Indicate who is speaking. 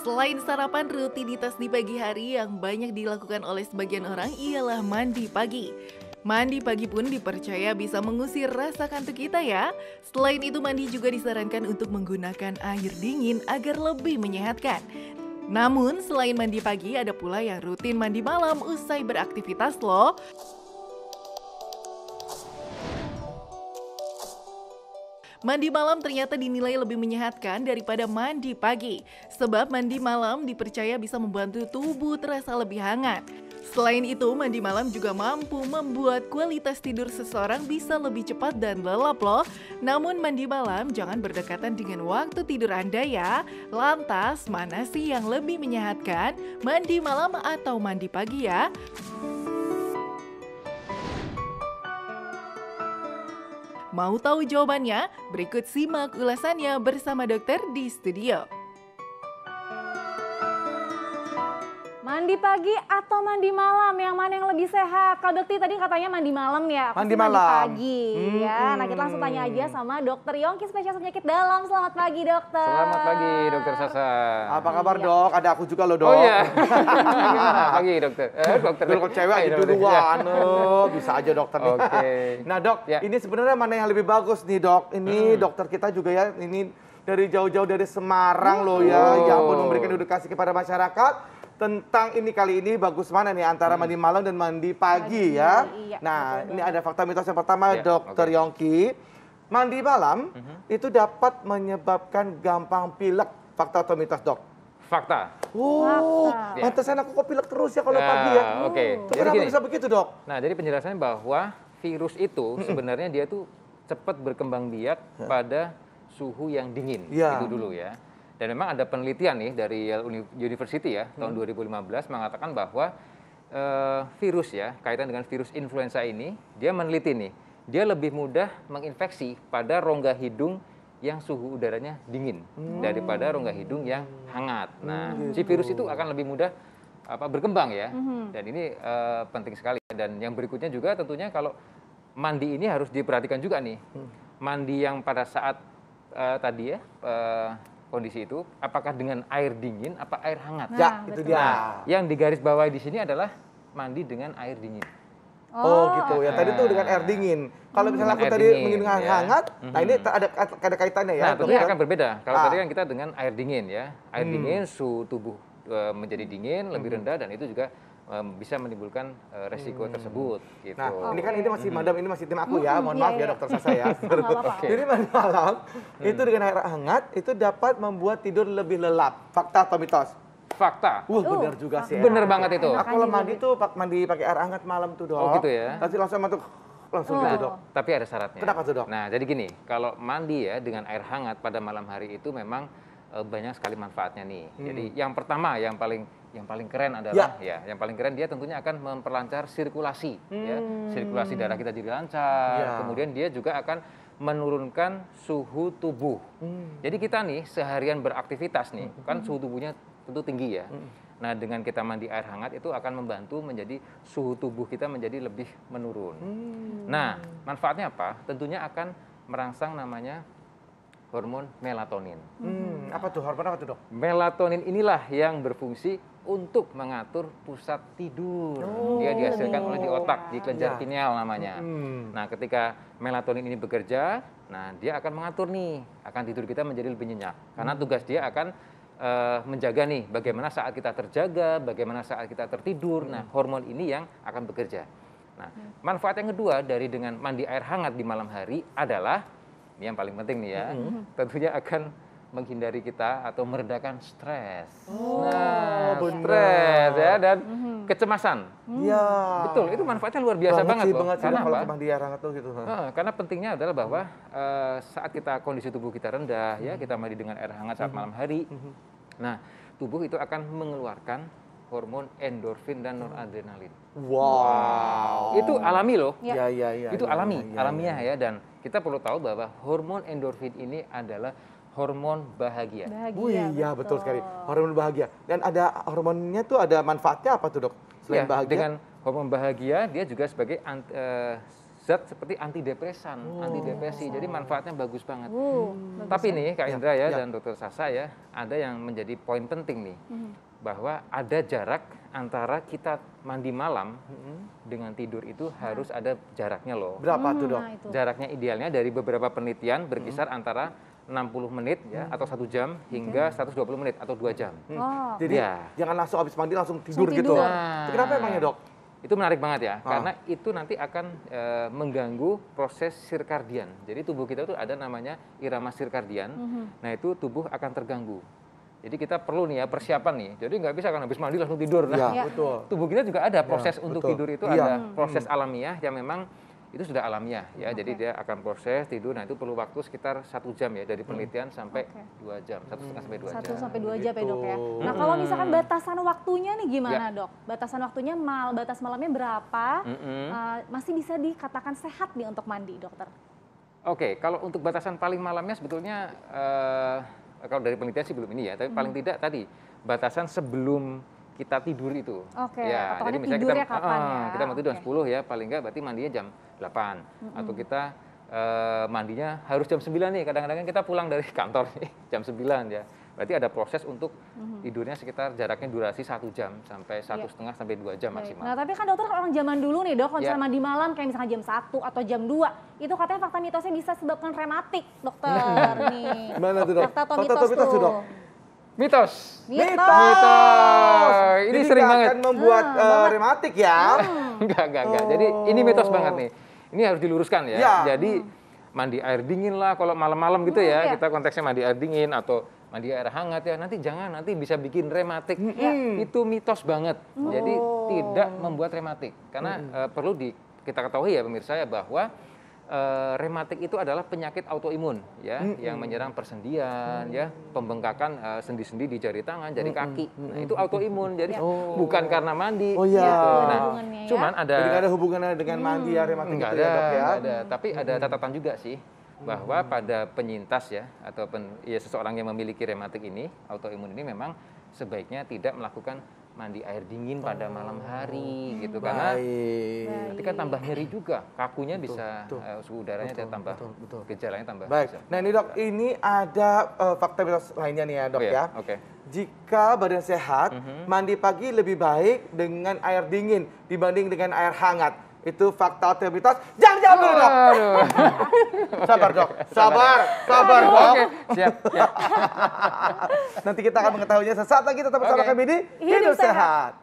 Speaker 1: Selain sarapan, rutinitas di pagi hari yang banyak dilakukan oleh sebagian orang ialah mandi pagi. Mandi pagi pun dipercaya bisa mengusir rasa kantuk kita ya. Selain itu, mandi juga disarankan untuk menggunakan air dingin agar lebih menyehatkan. Namun, selain mandi pagi, ada pula yang rutin mandi malam usai beraktivitas loh. Mandi malam ternyata dinilai lebih menyehatkan daripada mandi pagi. Sebab mandi malam dipercaya bisa membantu tubuh terasa lebih hangat. Selain itu, mandi malam juga mampu membuat kualitas tidur seseorang bisa lebih cepat dan lelap loh. Namun mandi malam jangan berdekatan dengan waktu tidur Anda ya. Lantas, mana sih yang lebih menyehatkan? Mandi malam atau mandi pagi ya? Mau tahu jawabannya? Berikut simak ulasannya bersama dokter di studio.
Speaker 2: Mandi pagi atau mandi malam, yang mana yang lebih sehat? Kak Dokter tadi katanya mandi malam ya,
Speaker 3: Mandi
Speaker 2: mandi
Speaker 3: malam.
Speaker 2: pagi ya. Nah kita langsung tanya aja sama Dokter Yongki, spesialis penyakit dalam. Selamat pagi dokter.
Speaker 4: Selamat pagi dokter Sasa.
Speaker 3: Apa kabar dok? Ada aku juga loh dok.
Speaker 4: Oh iya. Gimana pagi dokter? Dokter.
Speaker 3: Kalau cewek aja duluan, bisa aja dokter nih.
Speaker 4: Oke.
Speaker 3: Nah dok,
Speaker 4: Ya.
Speaker 3: ini sebenarnya mana yang lebih bagus nih dok? Ini dokter kita juga ya, ini dari jauh-jauh dari Semarang loh ya, yang pun memberikan edukasi kepada masyarakat tentang ini kali ini bagus mana nih antara mandi malam dan mandi pagi ya.
Speaker 2: Iya,
Speaker 3: Nah,
Speaker 2: betul,
Speaker 3: ini ada fakta mitos yang pertama
Speaker 4: Ya,
Speaker 3: dokter
Speaker 4: oke.
Speaker 3: Yongki. Mandi malam itu dapat menyebabkan gampang pilek. Fakta atau mitos dok?
Speaker 4: Fakta.
Speaker 3: Oh,
Speaker 2: Fakta.
Speaker 3: pantesan aku kok pilek terus ya kalau
Speaker 4: Ya,
Speaker 3: pagi ya.
Speaker 4: oke.
Speaker 3: Itu
Speaker 4: Jadi
Speaker 3: kenapa
Speaker 4: gini.
Speaker 3: bisa begitu dok?
Speaker 4: Nah, jadi penjelasannya bahwa virus itu sebenarnya dia tuh cepat berkembang biak pada suhu yang dingin.
Speaker 3: Ya.
Speaker 4: Itu dulu ya. Dan memang ada penelitian nih dari Yale University ya, tahun 2015 mengatakan bahwa virus ya, kaitan dengan virus influenza ini, dia meneliti nih, dia lebih mudah menginfeksi pada rongga hidung yang suhu udaranya dingin daripada rongga hidung yang hangat. Nah, si virus itu akan lebih mudah berkembang ya. Dan ini penting sekali. Dan yang berikutnya juga tentunya kalau mandi ini harus diperhatikan juga nih. Mandi yang pada saat tadi ya, kondisi itu, apakah dengan air dingin, apa air hangat?
Speaker 3: Ya,
Speaker 2: Nah,
Speaker 3: itu
Speaker 2: betul.
Speaker 3: dia.
Speaker 4: Yang digarisbawahi di sini adalah mandi dengan air dingin.
Speaker 3: Oh gitu ya. Tadi tuh dengan air dingin. Kalau misalnya aku
Speaker 4: Dengan air
Speaker 3: tadi
Speaker 4: dingin,
Speaker 3: dengan
Speaker 4: ya.
Speaker 3: hangat, nah ini ada kaitannya ya.
Speaker 4: Nah, tentunya
Speaker 3: dokter?
Speaker 4: akan berbeda. Kalau
Speaker 3: Ah.
Speaker 4: tadi kan kita dengan air dingin ya. Air dingin, suhu tubuh menjadi dingin, lebih rendah, dan itu juga bisa menimbulkan resiko tersebut. Gitu.
Speaker 3: Nah, ini kan ini masih madam, ini masih tim aku ya. Mohon
Speaker 2: iya,
Speaker 3: maaf ya
Speaker 2: iya.
Speaker 3: dokter Sasa ya.
Speaker 2: apa-apa.
Speaker 4: Oke.
Speaker 3: Jadi mandi malam itu dengan air hangat itu dapat membuat tidur lebih lelap. Fakta atau mitos?
Speaker 4: Fakta.
Speaker 3: Benar juga sih.
Speaker 4: Bener
Speaker 3: enak.
Speaker 4: banget itu.
Speaker 3: Aku kalau mandi tuh mandi pakai air hangat malam tuh dok.
Speaker 4: Oh, gitu ya?
Speaker 3: Nanti langsung langsung gitu dok.
Speaker 4: Tapi ada syaratnya.
Speaker 3: Kenapa tuh, Dok?
Speaker 4: Nah, jadi gini, kalau mandi ya dengan air hangat pada malam hari itu memang banyak sekali manfaatnya nih. Jadi yang pertama yang paling keren adalah yang paling keren dia tentunya akan memperlancar sirkulasi ya. Sirkulasi darah kita jadi lancar.
Speaker 3: Ya.
Speaker 4: Kemudian dia juga akan menurunkan suhu tubuh. Jadi kita nih seharian beraktivitas nih, kan suhu tubuhnya tentu tinggi ya. Nah, dengan kita mandi air hangat itu akan membantu menjadi suhu tubuh kita menjadi lebih menurun. Nah, manfaatnya apa? Tentunya akan merangsang namanya hormon melatonin.
Speaker 3: Apa tuh hormon apa tuh dok?
Speaker 4: Melatonin inilah yang berfungsi untuk mengatur pusat tidur. Dia dihasilkan oleh di otak, di kelenjar
Speaker 3: Ya.
Speaker 4: pineal namanya. Nah, ketika melatonin ini bekerja, nah dia akan mengatur nih, akan tidur kita menjadi lebih nyenyak. Karena tugas dia akan menjaga nih, bagaimana saat kita terjaga, bagaimana saat kita tertidur. Nah, hormon ini yang akan bekerja. Nah, manfaat yang kedua dari dengan mandi air hangat di malam hari adalah, ini yang paling penting nih ya, tentunya akan menghindari kita atau meredakan stres. Nah,
Speaker 3: benar.
Speaker 4: stres ya, dan kecemasan.
Speaker 3: Iya.
Speaker 4: Betul, itu manfaatnya luar biasa banget loh.
Speaker 3: banget sih
Speaker 4: Karena
Speaker 3: kalau
Speaker 4: apa?
Speaker 3: mandi air hangat tuh gitu.
Speaker 4: Karena pentingnya adalah bahwa saat kita kondisi tubuh kita rendah, ya kita mandi dengan air hangat saat malam hari. Nah, tubuh itu akan mengeluarkan hormon endorfin dan noradrenalin.
Speaker 3: Wow.
Speaker 4: Itu alami loh.
Speaker 3: Iya.
Speaker 4: Itu alamiah ya. Dan kita perlu tahu bahwa hormon endorfin ini adalah hormon bahagia.
Speaker 3: Wih, iya betul sekali. Hormon bahagia. Dan ada hormonnya tuh ada manfaatnya apa tuh dok? Selain
Speaker 4: Ya,
Speaker 3: bahagia?
Speaker 4: dengan hormon bahagia dia juga sebagai zat seperti antidepresan, antidepresi. Jadi manfaatnya bagus banget.
Speaker 2: Bagus
Speaker 4: Tapi
Speaker 2: ya.
Speaker 4: nih Kak Indra ya,
Speaker 3: ya.
Speaker 4: dan Dokter Sasa ya, ada yang menjadi poin penting nih. Bahwa ada jarak antara kita mandi malam dengan tidur itu harus ada jaraknya loh.
Speaker 3: Berapa tuh dok?
Speaker 2: Nah, itu.
Speaker 4: Jaraknya idealnya dari beberapa penelitian berkisar antara 60 menit ya atau 1 jam hingga 120 menit atau 2 jam.
Speaker 2: Oh,
Speaker 3: Jadi
Speaker 4: Ya.
Speaker 3: jangan langsung habis mandi langsung tidur
Speaker 2: Langsung
Speaker 3: gitu.
Speaker 2: tidur.
Speaker 4: Nah.
Speaker 3: Itu kenapa emangnya dok?
Speaker 4: Itu menarik banget ya, karena itu nanti akan mengganggu proses sirkadian. Jadi tubuh kita tuh ada namanya irama sirkadian. Nah itu tubuh akan terganggu. Jadi kita perlu nih ya persiapan nih. Jadi nggak bisa kan habis mandi langsung tidur. Nah,
Speaker 3: Iya, betul.
Speaker 4: tubuh kita juga ada proses untuk
Speaker 3: betul.
Speaker 4: tidur itu
Speaker 3: Iya.
Speaker 4: ada proses alamiah yang memang itu sudah alamiah ya. Jadi dia akan proses tidur. Nah itu perlu waktu sekitar 1 jam ya dari penelitian sampai 2 jam, 1,5 sampai 2
Speaker 2: 1
Speaker 4: jam.
Speaker 2: sampai 2 jam ya dok ya.
Speaker 3: Gitu.
Speaker 2: Nah kalau misalkan batasan waktunya nih gimana dok? Batasan waktunya batas malamnya berapa? Masih bisa dikatakan sehat nih untuk mandi dokter?
Speaker 4: Oke, kalau untuk batasan paling malamnya sebetulnya kalau dari penelitian sih belum ini ya, tapi paling tidak tadi batasan sebelum kita tidur itu.
Speaker 2: Oke,
Speaker 4: Ya,
Speaker 2: patokannya
Speaker 4: jadi misalnya
Speaker 2: tidurnya
Speaker 4: kita
Speaker 2: kapan ya?
Speaker 4: kita mau tidur jam
Speaker 2: Oke.
Speaker 4: 10 ya, paling enggak berarti mandinya jam 8 atau kita mandinya harus jam 9 nih. Kadang-kadang kan kita pulang dari kantor nih jam 9 ya. Berarti ada proses untuk tidurnya sekitar jaraknya durasi 1 jam sampai 1,5 sampai 2 jam
Speaker 2: Baik.
Speaker 4: maksimal.
Speaker 2: Nah tapi kan dokter orang zaman dulu nih dok, kalau
Speaker 4: Ya.
Speaker 2: misalnya mandi malam kayak misalnya jam 1 atau jam 2, itu katanya fakta mitosnya bisa sebabkan rematik dokter nih.
Speaker 3: Gimana tuh dok?
Speaker 2: Fakta atau
Speaker 3: Fakta
Speaker 2: mitos
Speaker 3: atau mitos tuh,
Speaker 2: tuh?
Speaker 3: dok?
Speaker 4: Mitos.
Speaker 2: Mitos.
Speaker 4: Ini
Speaker 3: Jadi
Speaker 4: sering
Speaker 3: nggak
Speaker 4: banget.
Speaker 3: akan membuat rematik ya.
Speaker 4: Enggak. Jadi ini mitos banget nih. Ini harus diluruskan ya.
Speaker 3: Ya.
Speaker 4: Jadi mandi air dingin lah kalau malam-malam gitu ya.
Speaker 2: iya.
Speaker 4: Kita konteksnya mandi air dingin atau mandi air hangat ya. Nanti jangan, nanti bisa bikin rematik. Itu mitos banget. Jadi tidak membuat rematik. Karena perlu kita ketahui ya pemirsa ya bahwa rematik itu adalah penyakit autoimun ya yang menyerang persendian ya, pembengkakan sendi-sendi di jari tangan, jari kaki. Nah, itu autoimun. Jadi bukan karena mandi
Speaker 3: Oh, iya.
Speaker 4: gitu.
Speaker 3: Ada
Speaker 4: Nah,
Speaker 2: hubungannya ya.
Speaker 4: cuman ada
Speaker 3: Jadi nggak ada hubungannya dengan mandi ya rematik
Speaker 4: enggak
Speaker 3: itu ya dok ya.
Speaker 4: enggak ada. Tapi ada catatan juga sih bahwa pada penyintas ya atau seseorang yang memiliki rematik ini, autoimun ini memang sebaiknya tidak melakukan mandi air dingin pada malam hari gitu karena
Speaker 3: Baik.
Speaker 4: nanti kan tambah nyeri juga, kakunya bisa
Speaker 3: betul.
Speaker 4: suhu udaranya tambah,
Speaker 3: betul.
Speaker 4: gejalanya tambah.
Speaker 3: Baik.
Speaker 4: bisa.
Speaker 3: Nah ini dok, ini ada fakta mitos lainnya nih ya dok
Speaker 4: Oh,
Speaker 3: ya.
Speaker 4: Oke.
Speaker 3: Jika badan sehat, mandi pagi lebih baik dengan air dingin dibanding dengan air hangat. Itu fakta atau mitos? Jangan jawab dulu dok.
Speaker 4: Aduh.
Speaker 3: Sabar dok, sabar dok.
Speaker 4: Oke, siap.
Speaker 3: Nanti kita akan mengetahuinya sesaat lagi tetap bersama
Speaker 4: Oke.
Speaker 3: kami di
Speaker 2: Hidup
Speaker 3: Hidup Sehat.